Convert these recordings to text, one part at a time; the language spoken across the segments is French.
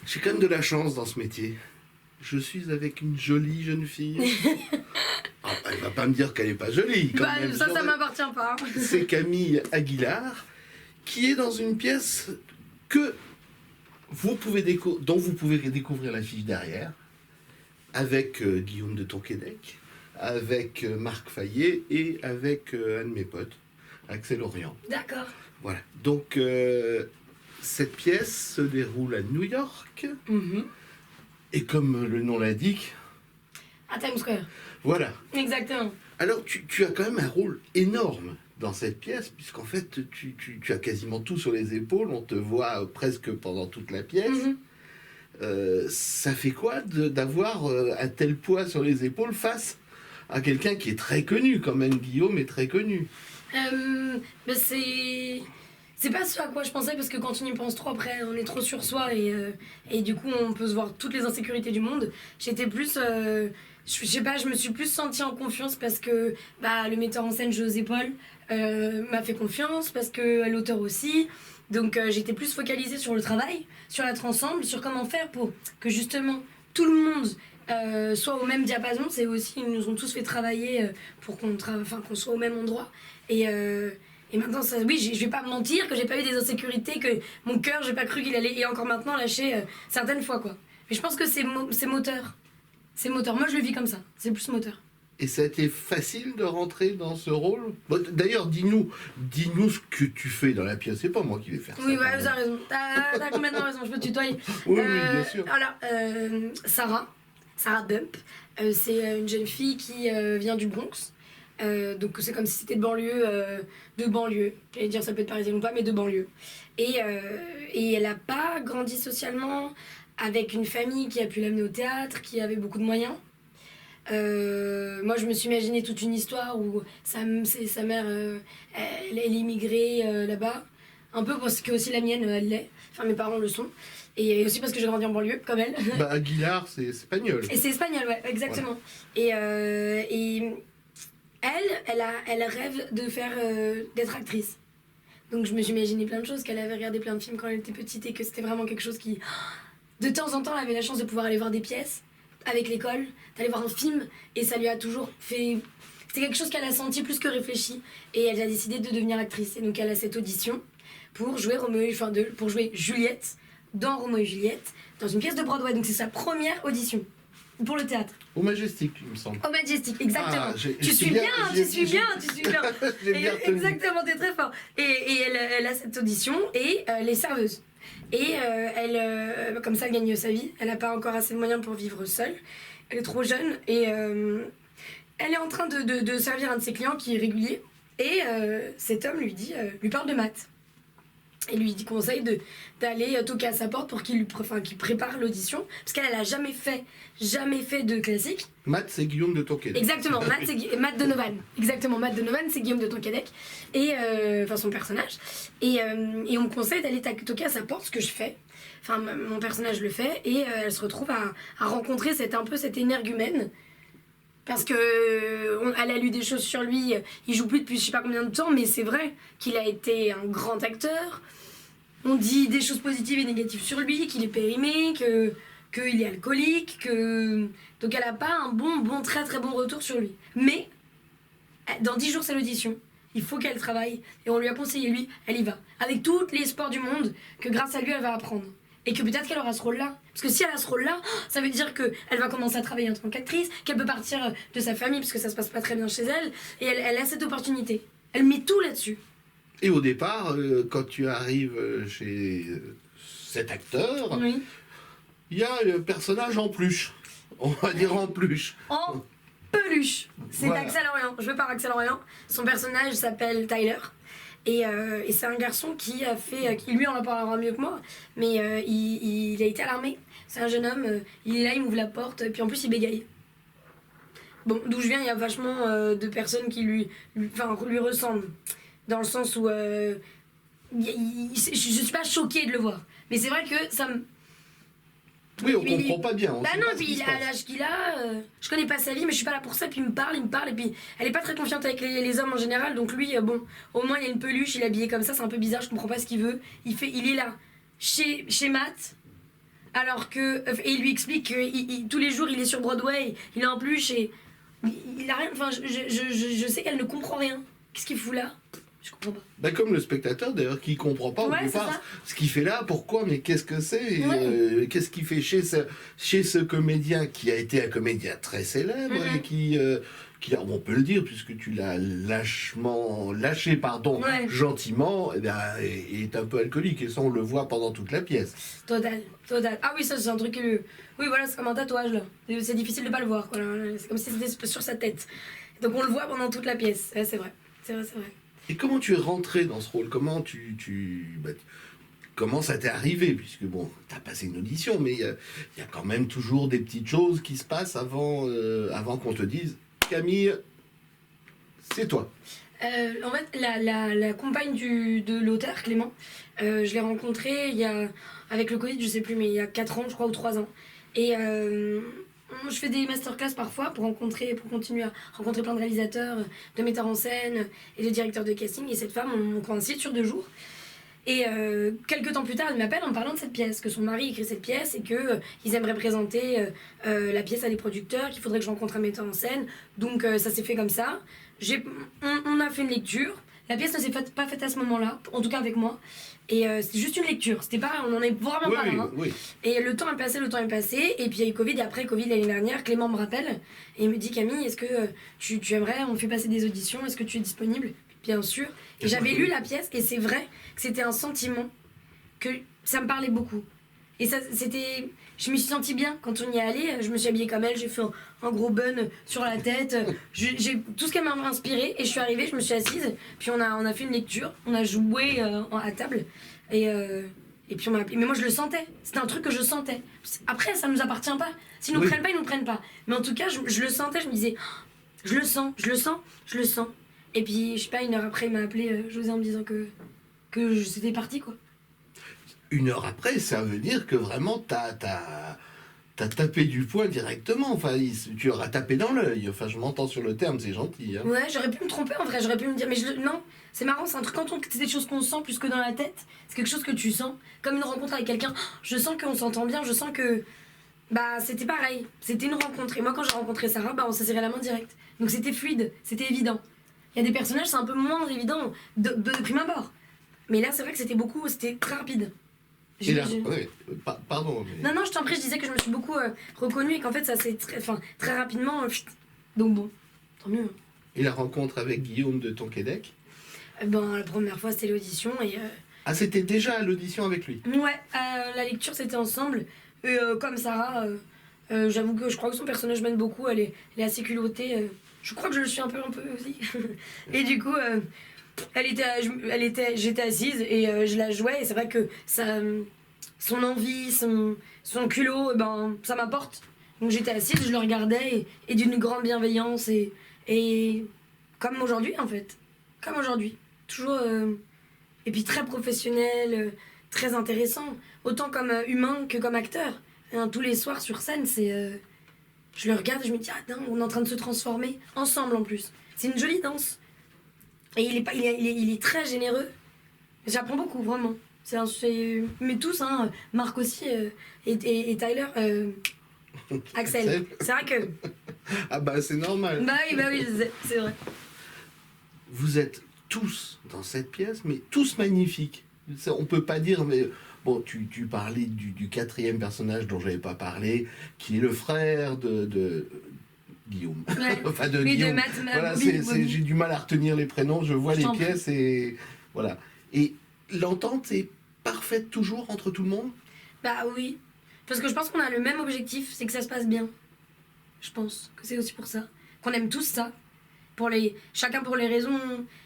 J'ai quand même de la chance dans ce métier. Je suis avec une jolie jeune fille. Ah, elle va pas me dire qu'elle est pas jolie. Quand même. Ça m'appartient pas. C'est Camille Aguilar qui est dans une pièce que dont vous pouvez découvrir l'affiche derrière, avec Guillaume de Tonquédec, avec Marc Fayet et avec un de mes potes, Axel Orient. D'accord. Voilà. Donc cette pièce se déroule à New York. Et comme le nom l'indique... À Times Square. Voilà. Exactement. Alors, tu as quand même un rôle énorme dans cette pièce, puisqu'en fait, tu as quasiment tout sur les épaules, on te voit presque pendant toute la pièce. Ça fait quoi d'avoir un tel poids sur les épaules face à quelqu'un qui est très connu, quand même, Guillaume est très connu? C'est pas ce à quoi je pensais, parce que quand on y pense trop, après on est trop sur soi et du coup on peut se voir toutes les insécurités du monde. J'étais plus, je sais pas, je me suis plus sentie en confiance parce que le metteur en scène José Paul m'a fait confiance, parce que l'auteur aussi. Donc j'étais plus focalisée sur le travail, sur l'être ensemble, sur comment faire pour que justement tout le monde soit au même diapason. C'est aussi, ils nous ont tous fait travailler pour qu'on soit au même endroit. Et maintenant, oui, je vais pas me mentir que j'ai pas eu des insécurités, que mon cœur, j'ai pas cru qu'il allait, et encore maintenant, lâcher certaines fois, quoi. Mais je pense que c'est moteur. C'est moteur. Moi, je le vis comme ça. C'est plus moteur. Et ça a été facile de rentrer dans ce rôle? Bon, d'ailleurs, dis-nous ce que tu fais dans la pièce. C'est pas moi qui vais faire ça. Oui, ouais, vous avez raison. T'as complètement raison. Je peux te tutoyer. Oui, bien sûr. Alors, Sarah Bump, c'est une jeune fille qui vient du Bronx. Donc c'est comme si c'était de banlieue, j'allais dire ça peut être parisien ou pas, mais de banlieue. Et elle a pas grandi socialement avec une famille qui a pu l'amener au théâtre, qui avait beaucoup de moyens. Moi je me suis imaginé toute une histoire où sa mère elle est immigrée là-bas, un peu parce que aussi la mienne elle l'est, enfin mes parents le sont. Et aussi parce que j'ai grandi en banlieue, comme elle. Aguilar, c'est espagnol. Et c'est espagnol, ouais, exactement. Voilà. Et elle rêve de d'être actrice. Donc je me suis imaginé plein de choses, qu'elle avait regardé plein de films quand elle était petite et que c'était vraiment quelque chose qui... De temps en temps, elle avait la chance de pouvoir aller voir des pièces avec l'école, d'aller voir un film, et ça lui a toujours fait... C'était quelque chose qu'elle a senti plus que réfléchi, et elle a décidé de devenir actrice. Et donc elle a cette audition pour jouer pour jouer Juliette dans Roméo et Juliette, dans une pièce de Broadway. Donc c'est sa première audition pour le théâtre. Au Majestic, il me semble. Au Majestic, exactement. Tu suis bien. J'ai bien exactement, t'es très fort. Et elle a cette audition et elle est serveuse. Et comme ça, elle gagne sa vie. Elle n'a pas encore assez de moyens pour vivre seule. Elle est trop jeune et elle est en train de servir un de ses clients qui est régulier. Et cet homme lui parle de maths. Et lui conseille d'aller toquer à sa porte pour qu'il prépare l'audition, parce qu'elle n'a jamais fait de classique. Matt, c'est Guillaume de Tonquédec. Exactement, Matt Donovan. Exactement, Matt Donovan, c'est Guillaume de Tonquédec, et son personnage. Et on me conseille d'aller toquer à sa porte, ce que je fais. Enfin, mon personnage le fait, et elle se retrouve à rencontrer cette énergumène. Parce que elle a lu des choses sur lui, il joue plus depuis je sais pas combien de temps, mais c'est vrai qu'il a été un grand acteur. On dit des choses positives et négatives sur lui, qu'il est périmé, qu'il est alcoolique, donc elle a pas un très très bon retour sur lui. Mais dans 10 jours c'est l'audition, il faut qu'elle travaille, et on lui a conseillé lui, elle y va. Avec tous les espoirs du monde, que grâce à lui elle va apprendre. Et que peut-être qu'elle aura ce rôle-là. Parce que si elle a ce rôle-là, ça veut dire qu'elle va commencer à travailler en tant qu'actrice, qu'elle peut partir de sa famille, parce que ça se passe pas très bien chez elle, et elle a cette opportunité. Elle met tout là-dessus. Et au départ, quand tu arrives chez cet acteur, oui. Il y a le personnage en peluche. On va dire en peluche. En peluche. C'est voilà. Axel Orient. Je veux par Axel Orient. Son personnage s'appelle Tyler. Et c'est un garçon qui lui en parlera mieux que moi, mais il a été à l'armée. C'est un jeune homme, il est là, il m'ouvre la porte, puis en plus il bégaye. Bon, d'où je viens, il y a vachement de personnes qui lui ressemblent. Dans le sens où je suis pas choquée de le voir. Mais c'est vrai que ça me... Oui, on comprend pas bien. Bah non, puis il a l'âge qu'il a, je connais pas sa vie, mais je suis pas là pour ça, puis il me parle, et puis elle est pas très confiante avec les hommes en général, donc lui, bon, au moins il a une peluche, il est habillé comme ça, c'est un peu bizarre, je comprends pas ce qu'il veut. Il est là, chez Matt, alors que... Et il lui explique que tous les jours, il est sur Broadway, il est en peluche et... Il a rien... Enfin, je sais qu'elle ne comprend rien. Qu'est-ce qu'il fout là? Je comprends pas. Bah comme le spectateur d'ailleurs qui comprend pas au départ ce qu'il fait là, pourquoi, mais qu'est-ce que c'est, qu'est-ce qu'il fait chez ce comédien qui a été un comédien très célèbre et qui on peut le dire puisque tu l'as lâché gentiment, est un peu alcoolique et ça on le voit pendant toute la pièce. Total. Ah oui, ça c'est un truc que... Oui voilà, c'est comme un tatouage là. C'est difficile de pas le voir quoi. C'est comme si c'était sur sa tête. Donc on le voit pendant toute la pièce. Ouais, c'est vrai. Et comment tu es rentré dans ce rôle? Comment comment ça t'est arrivé? Puisque bon, t'as passé une audition, mais il y a quand même toujours des petites choses qui se passent avant qu'on te dise Camille, c'est toi. En fait, la compagne de l'auteur, Clément, je l'ai rencontrée avec le Covid, je sais plus, mais il y a 4 ans, je crois, ou 3 ans. Et je fais des masterclass parfois pour continuer à rencontrer plein de réalisateurs, de metteurs en scène et de directeurs de casting. Et cette femme, on coïncide sur 2 jours. Et quelques temps plus tard, elle m'appelle en me parlant de cette pièce, que son mari écrit cette pièce et qu'ils aimeraient présenter la pièce à des producteurs, qu'il faudrait que je rencontre un metteur en scène. Donc ça s'est fait comme ça. On a fait une lecture. La pièce ne s'est pas faite à ce moment-là, en tout cas avec moi. Et c'était juste une lecture, c'était pas, on en est vraiment pas là. Oui. Et le temps est passé, et puis il y a eu Covid, et après Covid l'année dernière, Clément me rappelle, et il me dit Camille, est-ce que tu aimerais, on fait passer des auditions, est-ce que tu es disponible? Bien sûr. Et j'avais lu la pièce, et c'est vrai que c'était un sentiment, que ça me parlait beaucoup. Et ça, c'était... Je me suis sentie bien quand on y est allé, je me suis habillée comme elle, j'ai fait un gros bun sur la tête, j'ai tout ce qu'elle m'a inspiré, et je suis arrivée, je me suis assise, puis on a fait une lecture, on a joué à table, et puis on m'a appelé. Mais moi je le sentais, c'était un truc que je sentais. Après ça nous appartient pas, s'ils nous prennent pas, ils nous prennent pas. Mais en tout cas je le sentais, je me disais, oh, je le sens. Et puis je sais pas, 1 heure après il m'a appelé José en me disant que c'était parti quoi. 1 heure après, ça veut dire que vraiment t'as tapé du poing directement. Enfin, tu auras tapé dans l'œil. Enfin, je m'entends sur le terme, c'est gentil. Hein. Ouais, j'aurais pu me tromper en vrai, j'aurais pu me dire, mais non, c'est marrant, c'est un truc c'est des choses qu'on sent plus que dans la tête. C'est quelque chose que tu sens, comme une rencontre avec quelqu'un. Je sens qu'on s'entend bien, je sens que c'était pareil, c'était une rencontre. Et moi, quand j'ai rencontré Sarah, on s'est serré la main direct. Donc c'était fluide, c'était évident. Il y a des personnages, c'est un peu moins évident de prime abord. Mais là, c'est vrai que c'était très rapide. Pardon. Mais... Non, je t'en prie, je disais que je me suis beaucoup reconnue et qu'en fait, ça s'est très rapidement. Donc bon, tant mieux. Et la rencontre avec Guillaume de Tonquédec? La première fois, c'était l'audition et... Ah, c'était déjà l'audition avec lui? Ouais, la lecture, c'était ensemble. Et comme Sarah, j'avoue que je crois que son personnage m'aide beaucoup, elle est assez culottée. Je crois que je le suis un peu aussi. Et du coup... j'étais assise et je la jouais et c'est vrai que son envie, son culot, ça m'apporte. Donc j'étais assise, je le regardais et d'une grande bienveillance et comme aujourd'hui en fait. Comme aujourd'hui. Toujours... et puis très professionnel, très intéressant. Autant comme humain que comme acteur. Tous les soirs sur scène, je le regarde et je me dis, ah dingue, on est en train de se transformer. Ensemble en plus. C'est une jolie danse. Et il est très généreux. J'apprends beaucoup, vraiment. Mais tous, hein, Marc aussi, et Tyler, Axel. C'est vrai que... Ah c'est normal. Oui, c'est vrai. Vous êtes tous dans cette pièce, mais tous magnifiques. On peut pas dire, mais... Bon, tu parlais du 4e personnage dont j'avais pas parlé, qui est le frère de Guillaume. Ouais. Enfin, de Guillaume. De Matt, voilà, j'ai du mal à retenir les prénoms, je vois les pièces et voilà. Et l'entente est parfaite toujours entre tout le monde? Oui. Parce que je pense qu'on a le même objectif, c'est que ça se passe bien. Je pense que c'est aussi pour ça. Qu'on aime tous ça. Chacun pour les raisons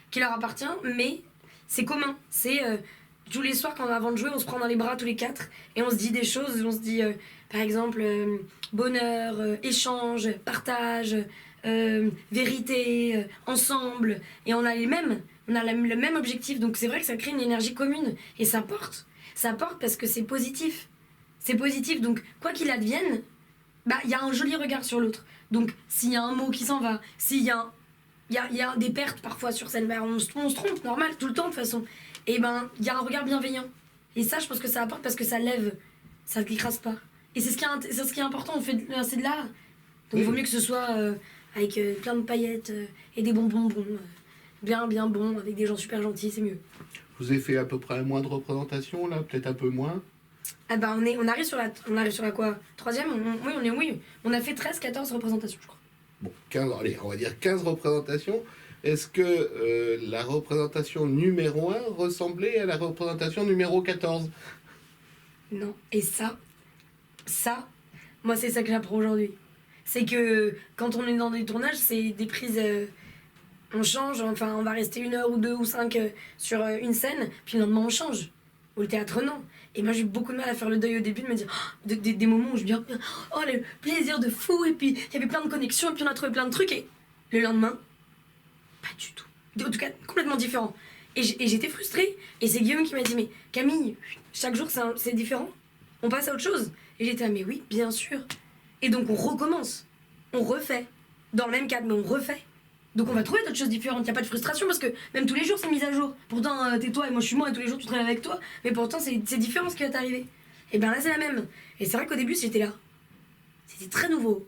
qui leur appartient, mais c'est commun. C'est tous les soirs, avant de jouer, on se prend dans les bras tous les 4 et on se dit des choses. On se dit, par exemple, bonheur, échange, partage, vérité, ensemble. Et on a le même objectif. Donc c'est vrai que ça crée une énergie commune. Et ça porte. Ça porte parce que c'est positif. C'est positif. Donc quoi qu'il advienne, y a un joli regard sur l'autre. Donc s'il y a un mot qui s'en va, s'il y a des pertes parfois sur scène, on se trompe, normal, tout le temps de toute façon. Et il y a un regard bienveillant. Et ça, je pense que ça apporte parce que ça lève ça ne t'écrase pas. Et c'est ce qui est important, c'est de l'art. Donc il Oui. vaut mieux que ce soit avec plein de paillettes et des bonbons bien bons, avec des gens super gentils, c'est mieux. Vous avez fait à peu près un mois de représentation, là, peut-être un peu moins. Ah bah on arrive sur la quoi? Troisième? Oui. On a fait 13-14 représentations, je crois. Bon, 15, allez, on va dire 15 représentations. Est-ce que la représentation numéro 1 ressemblait à la représentation numéro 14? Non. Et ça, moi c'est ça que j'apprends aujourd'hui. C'est que quand on est dans des tournages, c'est des prises... on change, enfin on va rester 1 heure ou 2 ou 5 sur une scène, puis le lendemain on change. Au théâtre, non. Et moi j'ai eu beaucoup de mal à faire le deuil au début, de me dire des moments où je me dis oh le plaisir de fou, et puis il y avait plein de connexions, et puis on a trouvé plein de trucs, et le lendemain, pas du tout. En tout cas, complètement différent. Et j'étais frustrée, et c'est Guillaume qui m'a dit mais Camille, chaque jour c'est différent, on passe à autre chose. Et j'étais mais oui, bien sûr. Et donc on recommence, on refait, dans le même cadre, mais on refait. Donc on va trouver d'autres choses différentes, il n'y a pas de frustration parce que même tous les jours c'est mis à jour. Pourtant t'es toi et moi je suis moi et tous les jours tu travailles avec toi, mais pourtant c'est différent ce qui va t'arriver. Et bien là c'est la même. Et c'est vrai qu'au début j'étais là. C'était très nouveau.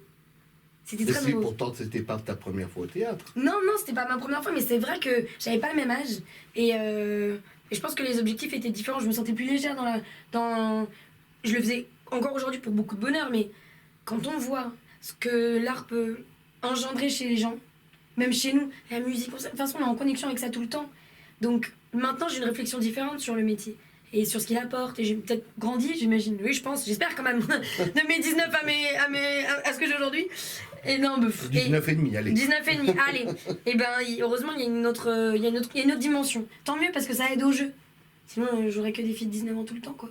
C'était très nouveau. Pourtant c'était pas ta première fois au théâtre. Non, c'était pas ma première fois, mais c'est vrai que j'avais pas le même âge. Et je pense que les objectifs étaient différents, je me sentais plus légère Je le faisais encore aujourd'hui pour beaucoup de bonheur, mais quand on voit ce que l'art peut engendrer chez les gens, même chez nous, la musique, de toute façon on est en connexion avec ça tout le temps. Donc maintenant j'ai une réflexion différente sur le métier et sur ce qu'il apporte, et j'ai peut-être grandi, j'imagine, oui je pense, j'espère quand même, de mes 19 à ce que j'ai aujourd'hui. Et non, 19 et demi, allez. 19 et demi, allez. Et ben heureusement il y a une autre dimension. Tant mieux parce que ça aide au jeu. Sinon j'aurais que des filles de 19 ans tout le temps quoi.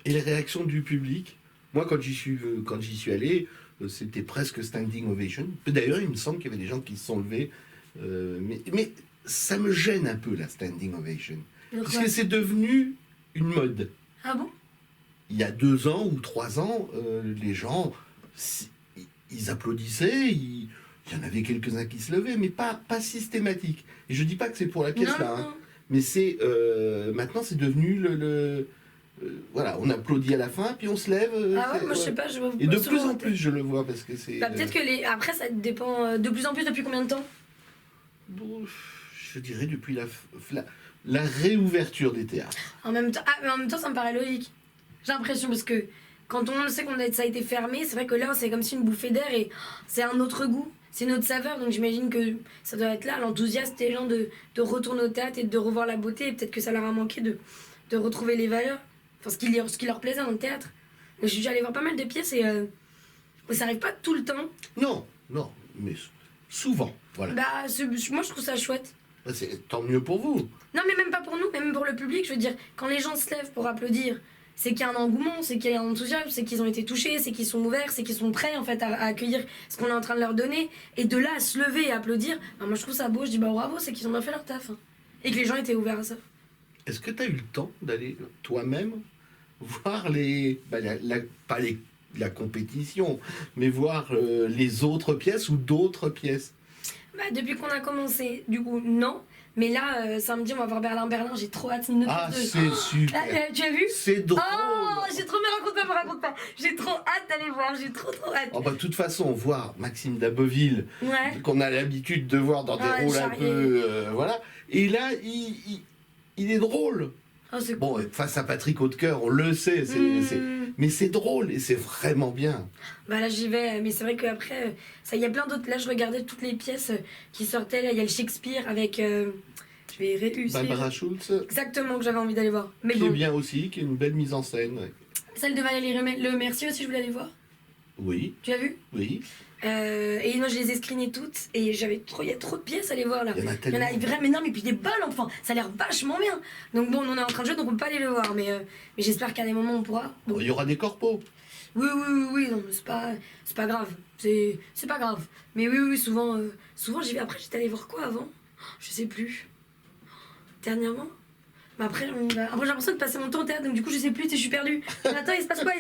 Et les réactions du public? Moi quand j'y suis allé, c'était presque standing ovation. D'ailleurs, il me semble qu'il y avait des gens qui se sont levés. Mais ça me gêne un peu, la standing ovation. Parce que c'est devenu une mode. Ah bon? Il y a 2 ans ou 3 ans, les gens, ils applaudissaient, il y en avait quelques-uns qui se levaient, mais pas systématique. Et je dis pas que c'est pour la pièce là, hein, mais c'est maintenant c'est devenu voilà, on applaudit à la fin, puis on se lève. Ah ouais, moi je sais pas, je vois. Et de plus en plus, je le vois parce que c'est. Bah, peut-être que après, ça dépend de plus en plus depuis combien de temps? Bon, je dirais depuis la réouverture des théâtres. En même temps, ça me paraît logique. J'ai l'impression parce que quand on sait ça a été fermé, c'est vrai que là, c'est comme si une bouffée d'air et c'est un autre goût, c'est une autre saveur. Donc j'imagine que ça doit être là, l'enthousiasme des gens de retourner au théâtre et de revoir la beauté. Et peut-être que ça leur a manqué de retrouver les valeurs. Enfin, ce qui leur plaisait dans le théâtre. Je suis allée voir pas mal de pièces et ça arrive pas tout le temps. Non, mais souvent, voilà. Bah, moi je trouve ça chouette. C'est tant mieux pour vous. Non, mais même pas pour nous, mais même pour le public. Je veux dire, quand les gens se lèvent pour applaudir, c'est qu'il y a un engouement, c'est qu'il y a un enthousiasme, c'est qu'ils ont été touchés, c'est qu'ils sont ouverts, c'est qu'ils sont prêts en fait à accueillir ce qu'on est en train de leur donner. Et de là à se lever et applaudir, bah, moi je trouve ça beau. Je dis bah bravo, c'est qu'ils ont bien fait leur taf. Hein. Et que les gens étaient ouverts à ça. Est-ce que tu as eu le temps d'aller toi-même voir pas la compétition, mais voir les autres pièces ou d'autres pièces? Bah, depuis qu'on a commencé, du coup, non. Mais là, samedi, on va voir Berlin. J'ai trop hâte. C'est super. Tu as vu? C'est drôle. Oh, j'ai trop... Me raconte pas. J'ai trop hâte d'aller voir. J'ai trop hâte. Oh bah, de toute façon, voir Maxime Daboville, qu'on a l'habitude de voir dans des rôles un peu... voilà. Et là, il est drôle. Oh, c'est bon, cool. Face à Patrick Hautecoeur, on le sait, mais c'est drôle et c'est vraiment bien. Bah là j'y vais, mais c'est vrai qu'après, il y a plein d'autres. Là je regardais toutes les pièces qui sortaient. Là il y a le Shakespeare avec. Je vais réussir. Barbara Schultz. Exactement, que j'avais envie d'aller voir. Mais qui est bien aussi, qui est une belle mise en scène. Ouais. Celle de Valérie Le Mercier aussi, je voulais aller voir. Oui. Tu as vu? Oui. Et moi je les ai screenées toutes et il y a trop de pièces à aller voir là. Il y en a tellement. Mais non, mais puis des balles, enfin, ça a l'air vachement bien. Donc bon, on est en train de jouer, donc on peut pas aller le voir, mais j'espère qu'à des moments on pourra. Bon. Il y aura des corpos. Oui, non, mais c'est pas grave. C'est pas grave. Mais oui, souvent j'y vais. Après, j'étais allée voir quoi avant? Je sais plus. Dernièrement? Mais après, j'ai l'impression de passer mon temps au théâtre, donc du coup, je sais plus, je suis perdue. Attends, il se passe quoi?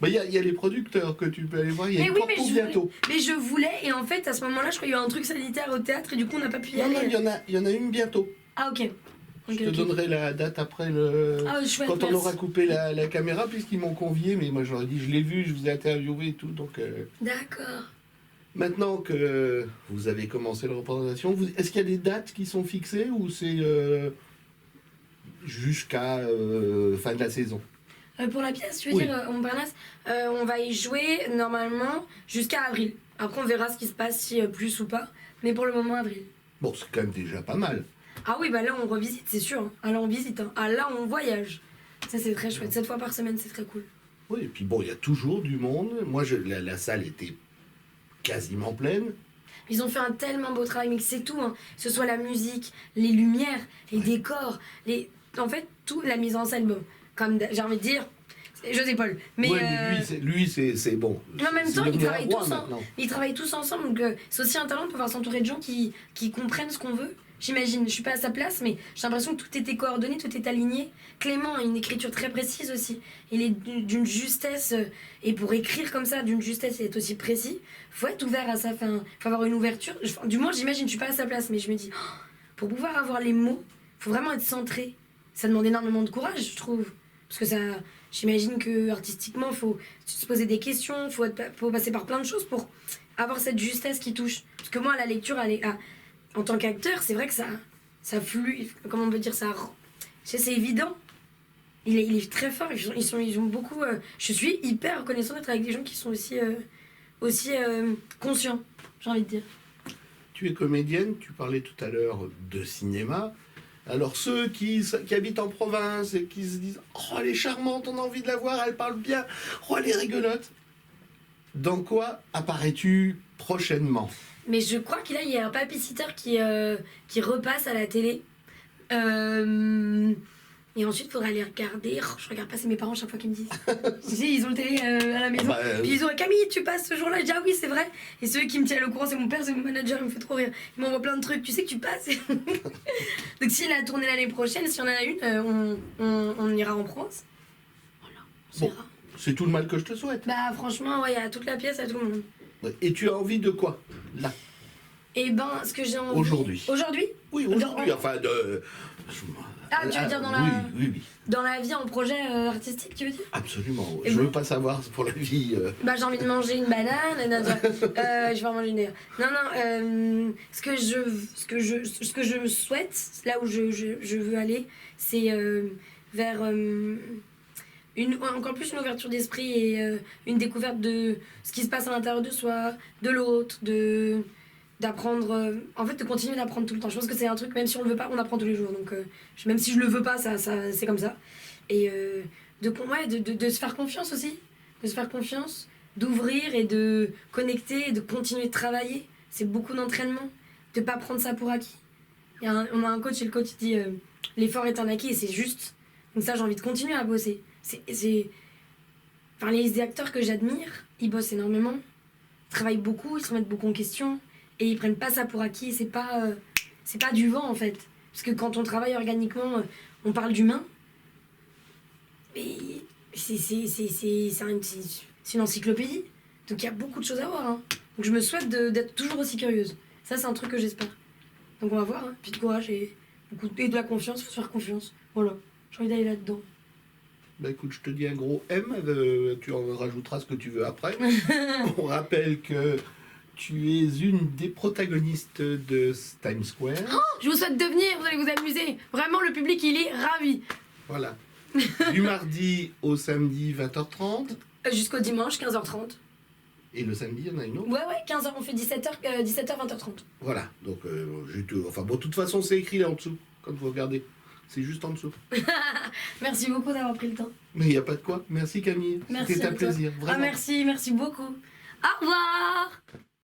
Il y a les producteurs que tu peux aller voir, il y a une corpo bientôt. Mais je voulais, et en fait, à ce moment-là, je crois qu'il y a eu un truc sanitaire au théâtre, et du coup, on n'a pas pu y aller. Non, il y en a une bientôt. Ah, ok. Je te donnerai la date après Chouette, quand on merci. aura coupé la caméra, puisqu'ils m'ont convié, mais moi j'aurais dit je l'ai vu, je vous ai interviewé et tout. Donc D'accord. maintenant que vous avez commencé la représentation, est-ce qu'il y a des dates qui sont fixées ou c'est jusqu'à fin de la saison? Pour la pièce, tu veux Oui. dire, Montparnasse, on va y jouer normalement jusqu'à avril. Après, on verra ce qui se passe, si plus ou pas. Mais pour le moment, avril. Bon, c'est quand même déjà pas mal. Ah oui, bah là, on revisite, c'est sûr. Hein. Ah là, on visite. Hein. Ah là, on voyage. Ça, c'est très chouette. 7 fois par semaine, c'est très cool. Oui, et puis bon, il y a toujours du monde. Moi, la salle était quasiment pleine. Ils ont fait un tellement beau travail, mais que c'est tout. Hein. Que ce soit la musique, les lumières, les décors, en fait, tout, la mise en scène. Bon, comme j'ai envie de dire, c'est José Paul. Mais, Ouais, mais lui, c'est bon. mais en même C'est temps, devenu un roi maintenant. ils travaillent tous ensemble. Donc, c'est aussi un talent de pouvoir s'entourer de gens qui comprennent ce qu'on veut. J'imagine, je suis pas à sa place, mais j'ai l'impression que tout était coordonné, tout est aligné. Clément a une écriture très précise aussi. Il est d'une justesse, et pour écrire comme ça, d'une justesse et être aussi précis, faut être ouvert à ça. Enfin, faut avoir une ouverture. Du moins, j'imagine, je suis pas à sa place, mais je me dis, pour pouvoir avoir les mots, faut vraiment être centré. Ça demande énormément de courage, je trouve. Parce que ça, j'imagine que artistiquement, faut se poser des questions, faut passer par plein de choses pour avoir cette justesse qui touche. Parce que moi, la lecture, en tant qu'acteur, c'est vrai que ça flue, comment on peut dire ça, c'est évident. Il est très fort, ils ont beaucoup... je suis hyper reconnaissante d'être avec des gens qui sont aussi conscients, j'ai envie de dire. Tu es comédienne, tu parlais tout à l'heure de cinéma. Alors ceux qui habitent en province et qui se disent « Oh, elle est charmante, on a envie de la voir, elle parle bien, oh, elle est rigolote ». Dans quoi apparais-tu prochainement? Mais je crois qu'il y a un babysitter qui repasse à la télé. Et ensuite, il faudra les regarder. Oh, je regarde pas, c'est mes parents chaque fois qu'ils me disent. Tu sais, ils ont le télé à la maison. Puis ils auraient Camille, tu passes ce jour-là. Je dis ah oui, c'est vrai. Et ceux qui me tiennent au courant, c'est mon père, c'est mon manager, il me fait trop rire. Il m'envoie plein de trucs. Tu sais que tu passes. Donc s'il a tourné l'année prochaine, s'il y en a une, on ira en Provence. Voilà, on verra. C'est tout le mal que je te souhaite. Bah franchement, ouais, il y a toute la pièce, à tout le monde. Et tu as envie de quoi, là? Et ben, ce que j'ai envie... Aujourd'hui. Aujourd'hui? Oui, aujourd'hui, enfin de... Ah, tu veux dire dans la... Oui. Dans la vie en projet artistique, tu veux dire? Absolument. Et je bon. veux pas savoir pour la vie. Bah j'ai envie de manger une banane. Je vais en manger une d'ailleurs. Non, ce que je souhaite, là où je veux aller, c'est vers encore plus une ouverture d'esprit et une découverte de ce qui se passe à l'intérieur de soi, de l'autre, d'apprendre, en fait de continuer d'apprendre tout le temps. Je pense que c'est un truc, même si on le veut pas, on apprend tous les jours. Donc même si je le veux pas, ça c'est comme ça. Et de se faire confiance aussi. De se faire confiance, d'ouvrir et de connecter et de continuer de travailler. C'est beaucoup d'entraînement. De pas prendre ça pour acquis. On a un coach et le coach dit l'effort est un acquis et c'est juste. Donc ça, j'ai envie de continuer à bosser. Enfin, les acteurs que j'admire, ils bossent énormément. Ils travaillent beaucoup, ils se remettent beaucoup en question. Et ils prennent pas ça pour acquis. C'est pas du vent en fait. Parce que quand on travaille organiquement, on parle d'humain. Et c'est une encyclopédie. Donc il y a beaucoup de choses à voir. Hein. Donc je me souhaite d'être toujours aussi curieuse. Ça, c'est un truc que j'espère. Donc on va voir. Hein. Puis de courage et de la confiance. Il faut se faire confiance. Voilà. J'ai envie d'aller là-dedans. Bah écoute, je te dis un gros M. Tu en rajouteras ce que tu veux après. On rappelle que tu es une des protagonistes de Times Square. Oh, je vous souhaite de venir. Vous allez vous amuser. Vraiment, le public, il est ravi. Voilà. Du mardi au samedi 20h30. Jusqu'au dimanche 15h30. Et le samedi, il y en a une autre. Ouais, 15h, on fait 17h, 20h30. Voilà, donc enfin bon, de toute façon, c'est écrit là en dessous, quand vous regardez. C'est juste en dessous. Merci beaucoup d'avoir pris le temps. Mais il n'y a pas de quoi. Merci Camille. Merci C'était à un toi. plaisir. Vraiment. Ah, merci beaucoup. Au revoir.